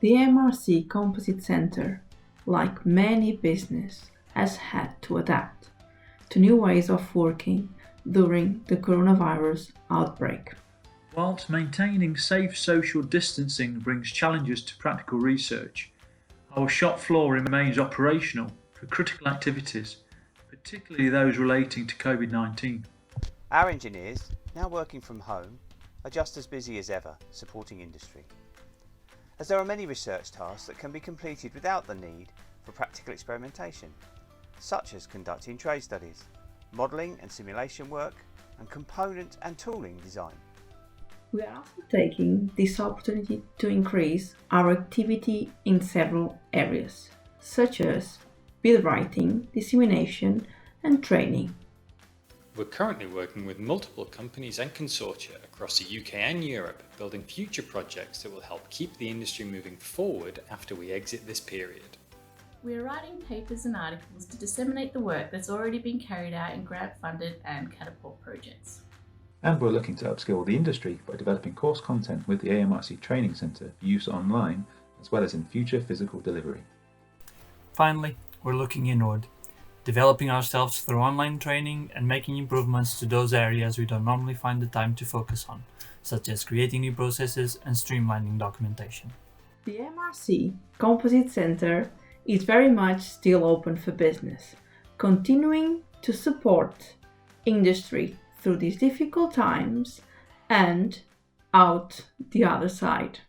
The AMRC Composite Center, like many businesses, has had to adapt to new ways of working during the coronavirus outbreak. Whilst maintaining safe social distancing brings challenges to practical research, our shop floor remains operational for critical activities, particularly those relating to COVID-19. Our engineers, now working from home, are just as busy as ever supporting industry, as there are many research tasks that can be completed without the need for practical experimentation, such as conducting trade studies, modelling and simulation work, and component and tooling design. We are also taking this opportunity to increase our activity in several areas, such as build writing, dissemination, and training. We're currently working with multiple companies and consortia across the UK and Europe, building future projects that will help keep the industry moving forward after we exit this period. We are writing papers and articles to disseminate the work that's already been carried out in grant-funded and CATAPULT projects. And we're looking to upskill the industry by developing course content with the AMRC Training Centre for use online, as well as in future physical delivery. Finally, we're looking inward, developing ourselves through online training and making improvements to those areas we don't normally find the time to focus on, such as creating new processes and streamlining documentation. The AMRC Composite Center is very much still open for business, continuing to support industry through these difficult times and out the other side.